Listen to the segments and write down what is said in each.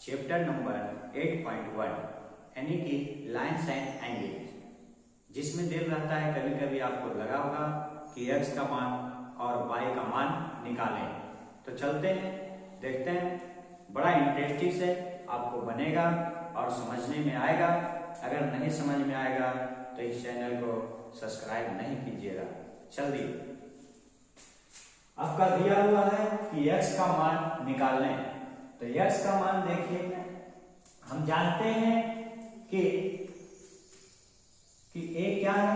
Chapter number 8.1 यानी कि lines and angles, जिसमें दिल रहता है कभी कभी आपको लगा होगा कि x का मान और y का मान निकालें। तो चलते हैं, देखते हैं। बड़ा इंटरेस्टिंग से आपको बनेगा और समझने में आएगा। अगर नहीं समझ में आएगा तो इस चैनल को सब्सक्राइब नहीं कीजिएगा। जल्दी आपका दिया हुआ है कि x का मान निकालने। तो x का मान देखिए, हम जानते हैं कि a क्या है,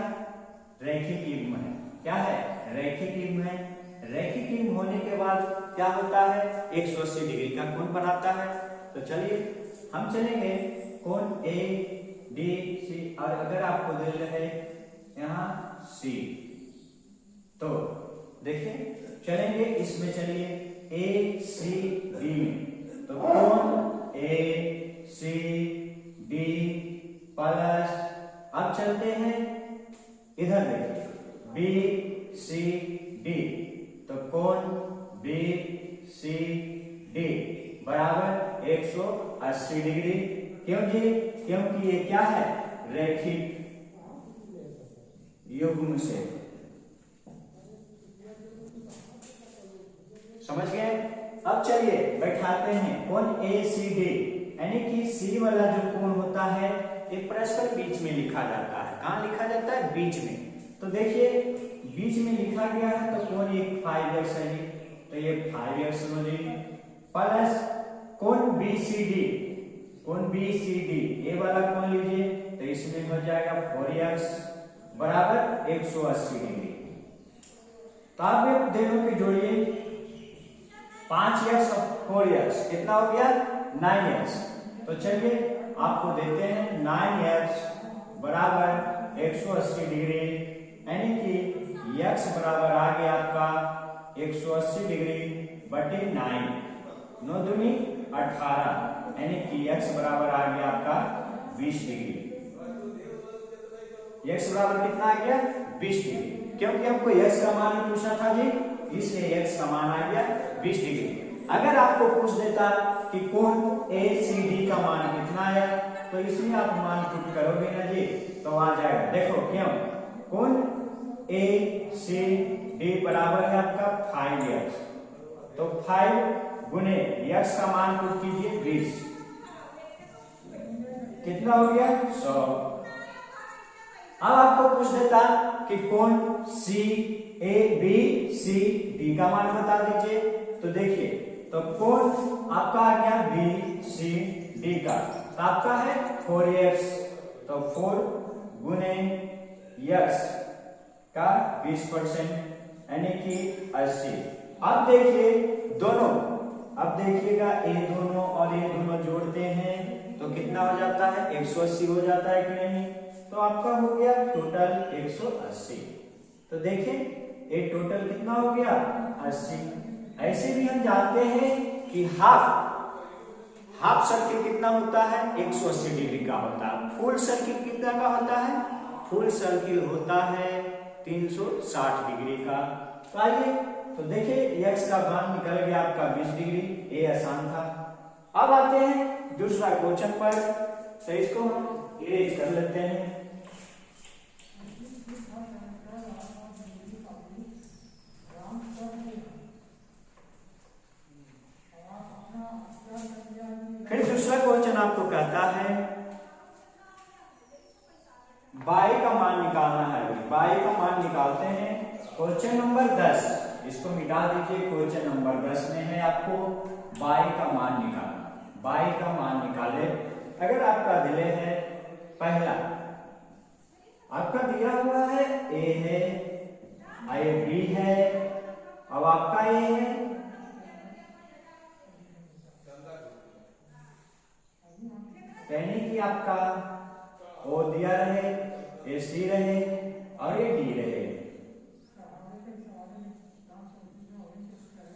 रैखिक युग्म है। क्या है? रैखिक युग्म है। रैखिक युग्म होने के बाद क्या होता है? 180 डिग्री का कोण बनाता है। तो चलिए हम चलेंगे कोण ए डी सी, और अगर आपको दिल रहे यहाँ सी, तो देखिए चलेंगे इसमें। चलिए ए सी डी में, तो कोण ए सी डी प्लस, अब चलते हैं इधर, देखिए बी सी डी, तो कोण बी सी डी बराबर 180 डिग्री। क्यों जी? क्योंकि ये क्या है? रैखिक युग्म से। समझ गए? अब चलिए बैठाते हैं कोण ए सी डी, यानी कि सी वाला जो कोण होता है ये परस्पर बीच में लिखा जाता है। कहाँ लिखा जाता है? बीच में। तो देखिए बीच में लिखा गया है, तो कोण एक 5x है, तो ये 5x हो जाएगी, प्लस कोण बी सी डी, कोण बी सी डी ये वाला कोण लीजिए, तो इसमें हो जाएगा 4x बराबर 180 डिग्री। तो आप दोनों के जोड़िए, 5x और 4x कितना हो गया? 9x। तो चलिए आपको देते हैं 9x बराबर 180 डिग्री, यानी कि x बराबर आ गया आपका 180 डिग्री बटे 9, 9 दूनी 18, यानी कि x बराबर आ गया आपका 20 डिग्री। x बराबर कितना आ गया? 20 डिग्री, क्योंकि हमको x का मान ही पूछना था जी, इसलिए x का मान आ गया 20 डिग्री। अगर आपको पूछ देता कि कोण ए सी डी का मान कितना है, तो इसमें आप मान पुट करोगे ना जी, तो आ जाएगा। देखो क्यों, कोण ए सी डी बराबर है आपका 5x, तो 5 गुने x का मान पुट कीजिए 20, कितना हो गया? 100। अब आपको पूछ देता कि कोण सी ए बी सी डी का मान बता दीजिए, तो देखिए, तो कोण आपका आ गया बी सी डी का, तो आपका है 4x, तो 4 गुने x का 20%, यानी कि 80। अब देखिए दोनों, अब देखिएगा ये दोनों और ये दोनों जोड़ते हैं तो कितना हो जाता है? 180 हो जाता है कि नहीं? तो आपका हो गया टोटल 180। तो देखिए ये टोटल कितना हो गया? 80। ऐसे भी हम जानते हैं कि हाफ सर्किल कितना होता है? 180 डिग्री का होता है। फुल सर्किल कितना का होता है? फुल सर्किल होता है 360 डिग्री का। तो आइए, तो देखिए x का मान निकल गया आपका 20 डिग्री, ये आसान था। अब आते हैं दूसरा क्वेश्चन पर, तो इसको हम इरेज कर लेते हैं। फिर दूसरा क्वेश्चन आपको कहता है y का मान निकालना है। y का मान निकालते हैं। क्वेश्चन नंबर 10, इसको मिटा दीजिए। क्वेश्चन नंबर 10 में है आपको y का मान निकालना। y का मान निकाले, अगर आपका दिले है पहला, आपका दिया हुआ है a है, ये b है, अब आपका a है, यानी कि आपका O दिया रहे, ए सी रहे और ये डी रहे।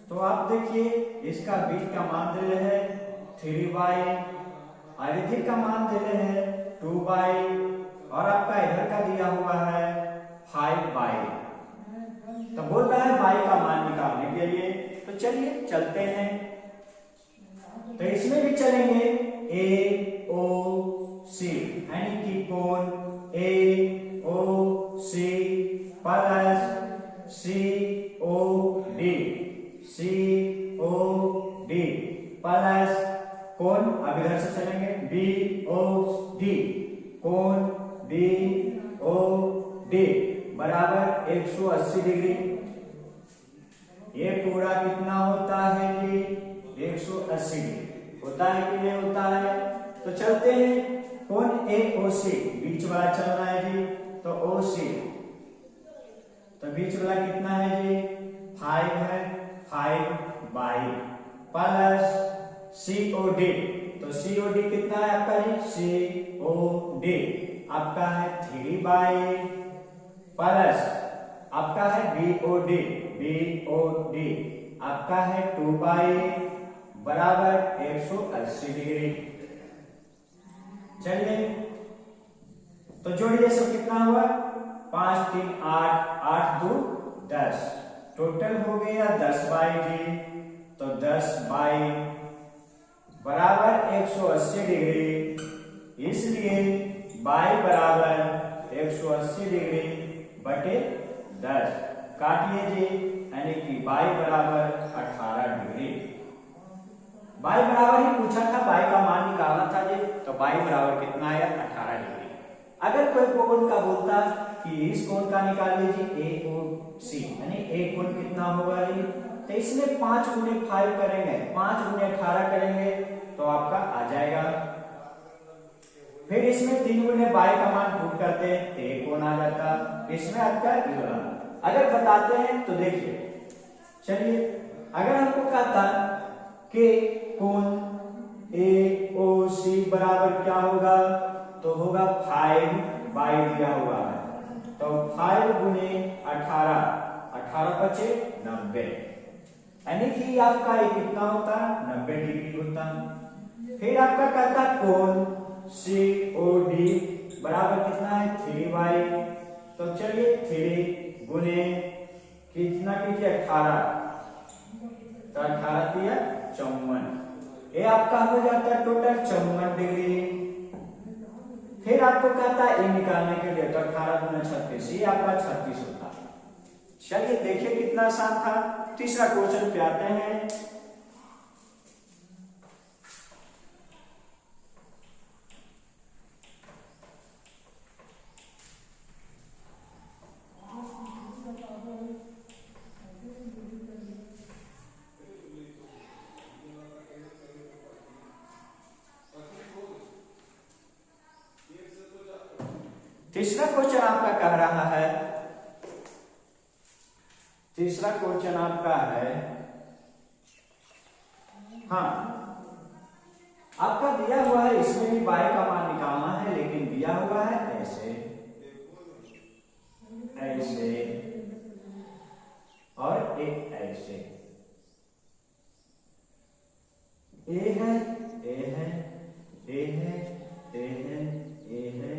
तो आप देखिए इसका बीच का मान दे रहे हैं 3y, और इधर का मान दे रहे हैं 2y, और आपका इधर का दिया हुआ है 5y। तो बोल रहा है y का मान निकालने के लिए। तो चलिए चलते हैं, तो इसमें भी चलेंगे। प्लस कोण, अब इधर से चलेंगे बी ओ डी, कोण बी ओ डी बराबर 180 डिग्री। ये पूरा कितना होता है जी 180 डिग्री होता है कि नहीं होता है। तो चलते हैं कोण ए ओ सी बीच वाला चलना है जी, तो ओ सी तो बीच वाला कितना है जी 5 है, 5 by plus C O D, तो सी ओ डी कितना है आपका जी सी ओ डी आपका है 3 बाई प्लस आपका है B O D, B O D आपका है 2 बाई बराबर 180 डिग्री। चलिए तो जोड़िए सब कितना हुआ 5 3 8 8 2 10 टोटल हो गया 10 बाई जी, तो 10 बाई बराबर 180 डिग्री, इसलिए बाई बराबर 180 डिग्री बटे 10 काट लीजिए, यानी कि बाई बराबर 18 डिग्री। बाई बराबर ही पूछा था, बाई का मान निकालना था जी, तो बाई बराबर कितना आया 18 डिग्री। अगर कोई कोण का बोलता कि इस कोण का निकाल लीजिए ए ओ सी, यानी ए कोण कितना होगा जी, तो इसमें 5 गुणे 5 करेंगे, 5 गुणे 18 करेंगे तो आपका आ जाएगा। फिर इसमें 3 गुणे बाई का मान पुट करते हैं तो एक कोण आ जाता, इसमें आपका 11। अगर बताते हैं तो देखिए, चलिए अगर हमको कहता कि कोण ए ओ सी बराबर क्या होगा, तो होगा 5 बाई दिया हुआ है, तो 5 गुणे 18, 18 बचे 90, यानी कि आपका ये कितना होता 90 डिग्री होता। फिर आपका कहता कोण सी ओ डी बराबर कितना है 3 बाई, तो चलिए 3 गुणे कितना कीजिए 18, तो 18 दिया 54, ये आपका हो जाता है टोटल 54 डिग्री। फिर आपको कहता है ए निकालने के लिए, तो 18 गुना 36, ये आपका 36 होता है। चलिए देखिए कितना आसान था। तीसरा क्वेश्चन पे आते हैं। तीसरा क्वेश्चन आपका कह रहा है, तीसरा क्वेश्चन आपका है, हाँ आपका दिया हुआ है, इसमें भी बाई का मान निकालना है, लेकिन दिया हुआ है ऐसे ऐसे और एक ऐसे, ए है ए है ए है ए है ए है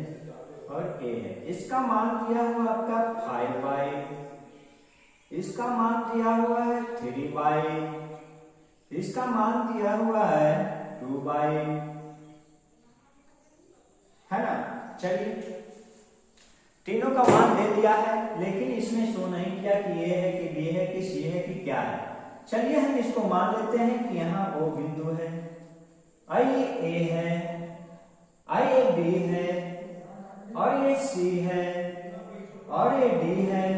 और ए है। इसका मान दिया हुआ आपका 5 बाई, इसका मान दिया हुआ है 3 बाई, इसका मान दिया हुआ है 2 बाई, है ना। चलिए तीनों का मान दे दिया है, लेकिन इसमें शो नहीं किया कि ये है कि बी है कि सी है कि क्या है। चलिए हम इसको मान लेते हैं कि यहाँ ओ बिंदु है, आई ये ए है, आई ये बी है, और ये सी है, और ये डी है,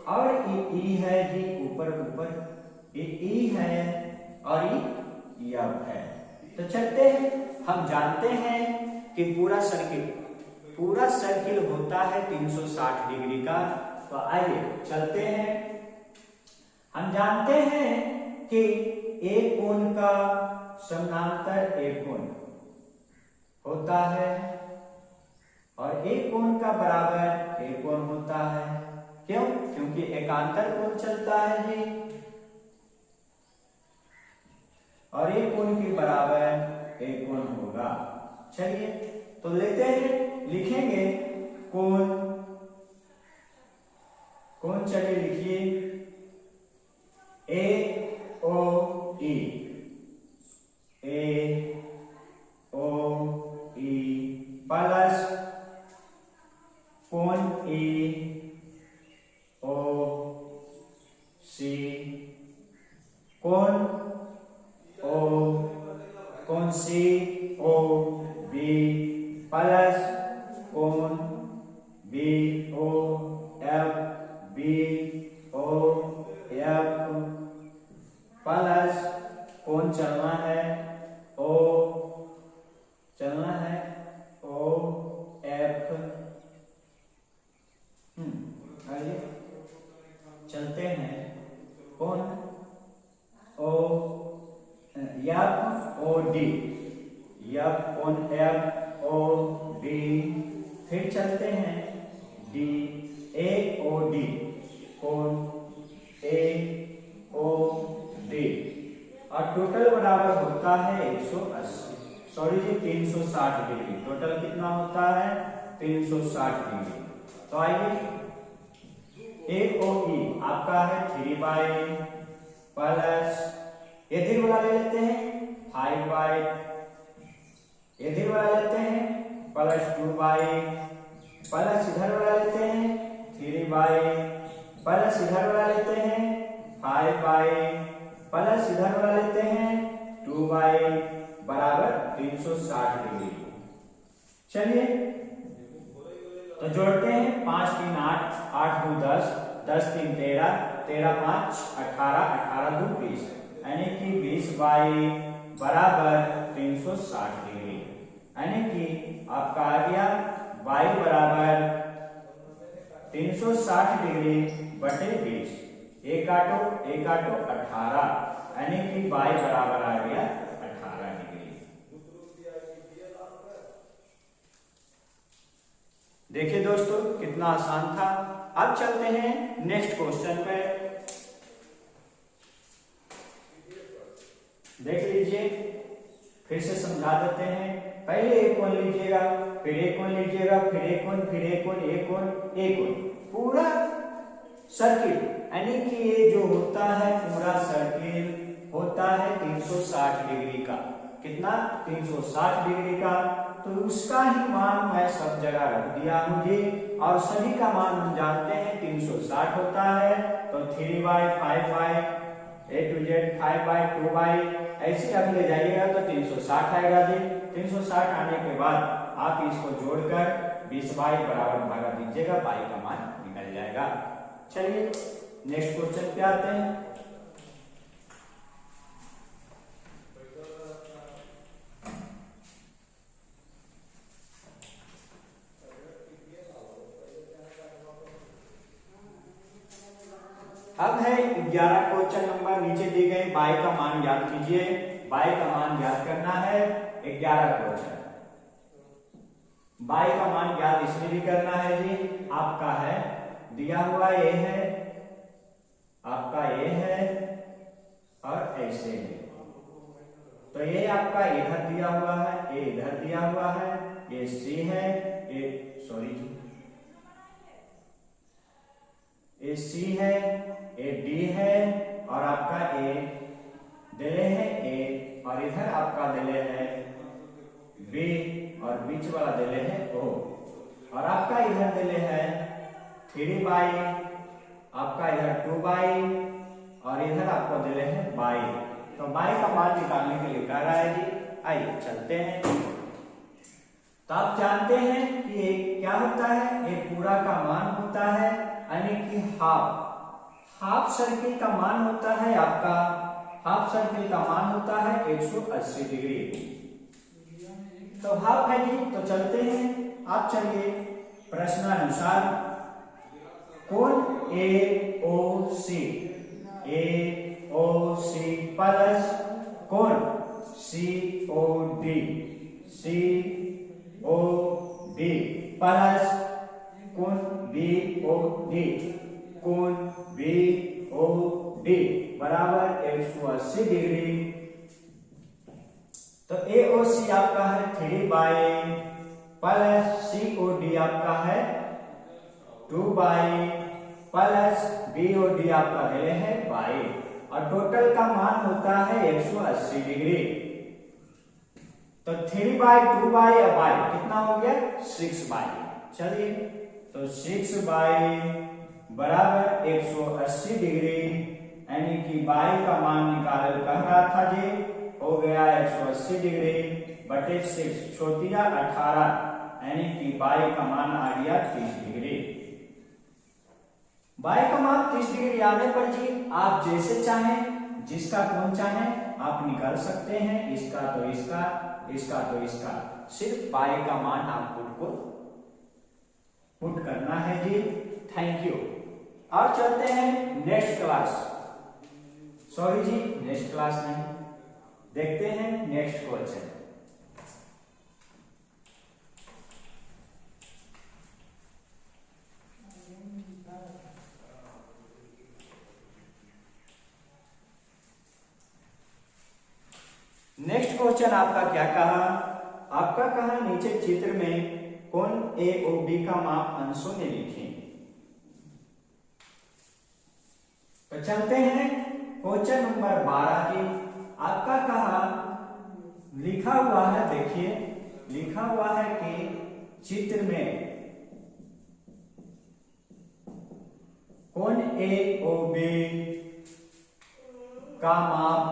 और ये ई है जी ऊपर ऊपर, ये ई है और ये एफ है। तो चलते हैं, हम जानते हैं कि पूरा सर्किल होता है 360 डिग्री का। तो आइए चलते हैं, हम जानते हैं कि एक कोण का समानांतर एक कोण होता है और एक कोण का बराबर एक कोण होता है। क्यों? क्योंकि एकांतर कोण चलता है जी, और एक कोण के बराबर एक कोण होगा। चलिए तो लेते हैं, लिखेंगे कोण, चलिए लिखिए ए ओ ई, ए ओ ई प्लस कोण ई ओ सी, कोण ओ कोण सी ओ बी प्लस कोण B O F B O F plus कोण चलना है ओ चलना है ओ एफ। आइए चलते हैं कौन O F O D F कौन एफ ओ डी। फिर चलते हैं डी ए ओ डी कौन ए ओ डी और टोटल बराबर होता है 180 सॉरी जी 360 डिग्री। टोटल कितना होता है 360 डिग्री। तो आइए ए ओ ई आपका है 3 प्लस इधर वाला ले लेते हैं 5 इधर वाला लेते हैं प्लस 2 प्लस इधर वाला लेते हैं 3 प्लस इधर वाला लेते हैं 5 प्लस इधर वाला लेते हैं 2 बराबर 360 डिग्री। चलिए तो जोड़ते हैं 5 3 8 8 2 10 10 3 13 13 5 18 18 2 20 यानी कि 20 बराबर 360 डिग्री यानी कि आपका आ गया y बराबर 360 डिग्री बटे 20 एक काटो 18 यानी कि y बराबर आ गया 18 डिग्री। देखिए दोस्तों कितना आसान था। अब चलते हैं नेक्स्ट क्वेश्चन पे। देख लीजिए फिर से समझा देते हैं। पहले एक कोण लीजिएगा फिर एक कोण लीजिएगा फिर एक कोण फिर एक कोण एक कोण एक कोण पूरा सर्किल यानी कि ये जो होता है पूरा सर्किल होता है 360 डिग्री का। कितना 360 डिग्री का। तो उसका ही मान मैं सब जगह रख दिया मुझे और सभी का मान हम जानते हैं 360 होता है। तो 3 5 A to Z 5 2 ऐसे अब ले जाइएगा तो 360 आएगा जी। 360 आने के बाद आप इसको जोड़कर 20 बराबर भागा दीजिएगा y का मान निकल जाएगा। चलिए नेक्स्ट क्वेश्चन पे आते हैं। अब है 11 क्वेश्चन नंबर नीचे दी गई y का मान याद कीजिए। y का मान याद करना है 11 क्वेश्चन। y का मान याद इसलिए भी करना है जी आपका है दिया हुआ ये है आपका ये है और ऐसे है। तो ये आपका इधर दिया हुआ है ये इधर दिया हुआ है ये C है ये सॉरी ये C है ये D है और आपका A दिले है A और इधर आपका दिले है B और बीच वाला दिले है O और आपका इधर दिले है 3 आपका इधर 2 और इधर आपको दिले है y। तो y का मान निकालने के लिए कह रहा है जी। आइए चलते हैं। तो आप जानते हैं कि ये क्या होता है ये पूरा का मान होता है यानी कि हाफ सर्किल का मान होता है आपका हाफ सर्किल का मान होता है 180 डिग्री। तो हाफ है जी। तो चलते हैं आप चलिए प्रश्नानुसार कोण AOC प्लस कोण COD प्लस कोण BOD बराबर 180 डिग्री। तो AOC आपका है 3 प्लस COD आपका है 2 प्लस BOD आपका दिले है y और टोटल का मान होता है 180 डिग्री। तो 3 2 y कितना हो गया 6 चलिए तो 6 बराबर 180 डिग्री यानी कि y का मान निकाल कह रहा था जी हो गया 180 डिग्री बटे 6 चौथिया 18, यानी कि y का मान आ गया 30 डिग्री। y का मान 30 डिग्री आने पर जी आप जैसे चाहें, जिसका कोण चाहें आप निकाल सकते हैं, इसका तो इसका, इसका तो इसका, सिर्फ y का मान आपको पुट करना है जी। Thank you. और चलते हैं नेक्स्ट क्लास, सॉरी जी नेक्स्ट क्लास नहीं, देखते हैं नेक्स्ट क्वेश्चन। नेक्स्ट क्वेश्चन आपका क्या कहा, आपका कहा नीचे चित्र में कोण ए ओ बी का माप अंशों में लिखें। तो चलते हैं क्वेश्चन नंबर 12 की। आपका कहा लिखा हुआ है, देखिए लिखा हुआ है कि चित्र में कोण ए ओ बी का माप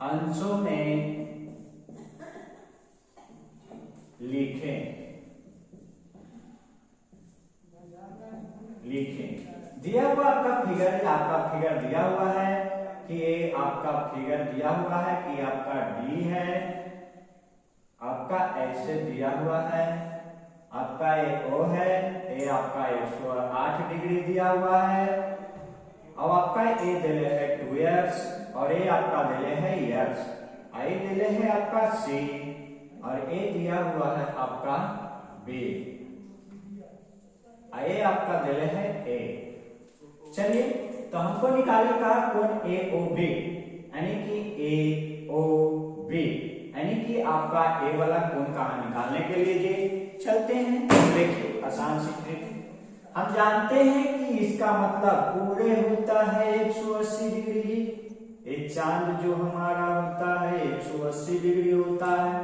अंशों में लिखें। दिया हुआ आपका फिगर दिया हुआ है कि ये आपका फिगर दिया हुआ है कि आपका डी है, आपका ऐसे दिया हुआ है, आपका ये ओ है, ये आपका 108 डिग्री दिया हुआ है, अब आपका ए दिले है 2x और ये आपका दिले है x, आई दिले है आपका c और ए दिया हुआ है आपका b, ये आपका दिले है a। चलिए तो हमको निकालेगा कोण ए ओ बी, यानी कि ए ओ बी, यानी कि आपका ए वाला कोण कहाँ निकालने के लिए जी चलते हैं। देखिए आसान सी ट्रिक, हम जानते हैं कि इसका मतलब पूरे होता है 180 डिग्री जी, ये चांद जो हमारा होता है 180 डिग्री होता है,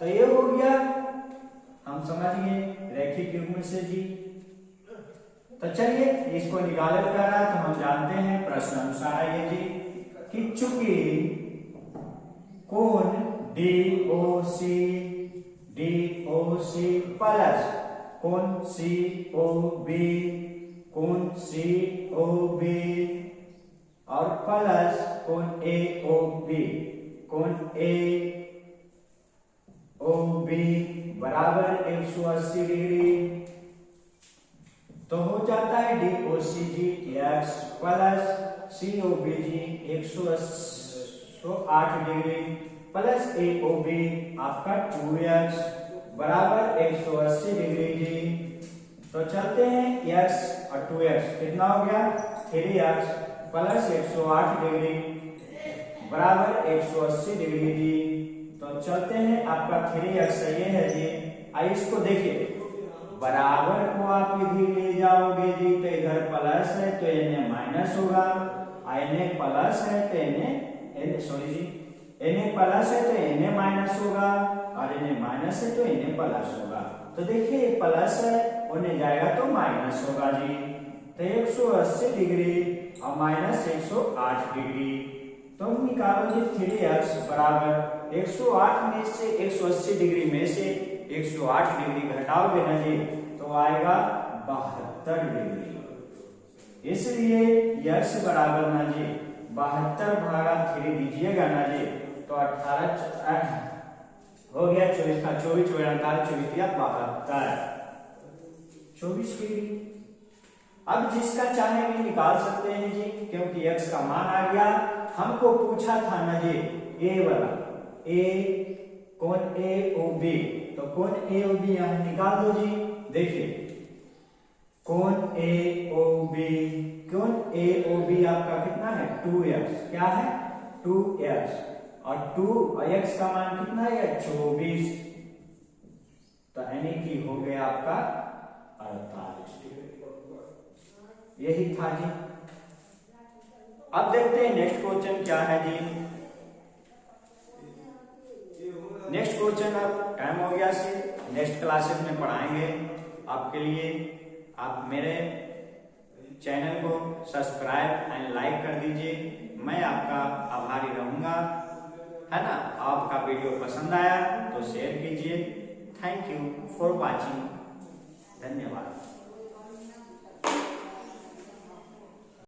तो ये हो गया, हम समझ गए रैखिक युग्म से जी। तो चलिए इसको निकाल कर रहा, तो हम जानते हैं प्रश्न अनुसार ये जी कि चूंकि कोण DOC प्लस कोण COB और प्लस कोण AOB बराबर 180 डिग्री, तो हो जाता है DOC जी x प्लस COB जी 108 डिग्री प्लस AOB आपका 2x बराबर 180 डिग्री जी। तो चलते हैं x और 2x कितना हो गया 3x प्लस 108 डिग्री बराबर 180 डिग्री जी। तो चलते हैं आपका 3x ये है जी, आई इसको देखिए बराबर को आप इधर ले जाओगे जी, तो इधर प्लस है तो इन्हें माइनस होगा, इन्हें प्लस है तो इन्हें सॉरी जी इन्हें प्लस है तो इन्हें माइनस होगा और इन्हें माइनस है तो इन्हें प्लस होगा। तो देखिए प्लस है उन्हें जाएगा तो माइनस होगा जी, तो 180 डिग्री और माइनस 108 डिग्री, तो निकालो जी 3x बराबर 108 में से 180 डिग्री में से 108 डिग्री घटाओगे ना जी तो आएगा 72 डिग्री, इसलिए x बराबर ना जी 72 भागा 3 दीजिएगा ना जी, तो 18 हो गया 24 का 24 48 या 24 डिग्री। अब जिसका चाहे भी निकाल सकते हैं जी, क्योंकि x का मान आ गया। हमको पूछा था ना जी ए वाला, ए कोण AOB, तो कोण AOB यहां निकाल दो जी। देखिए कोण AOB आपका कितना है 2x, क्या है 2x और 2 और x का मान कितना है 24, तो यानी कि हो गया आपका 48 डिग्री। यही था जी। अब देखते हैं नेक्स्ट क्वेश्चन क्या है जी। नेक्स्ट क्वेश्चन अब टाइम हो गया से नेक्स्ट क्लासेस में पढ़ाएंगे आपके लिए। आप मेरे चैनल को सब्सक्राइब एंड लाइक कर दीजिए। मैं आपका आभारी रहूंगा, है ना। आपका वीडियो पसंद आया तो शेयर कीजिए। Thank you for watching. धन्यवाद।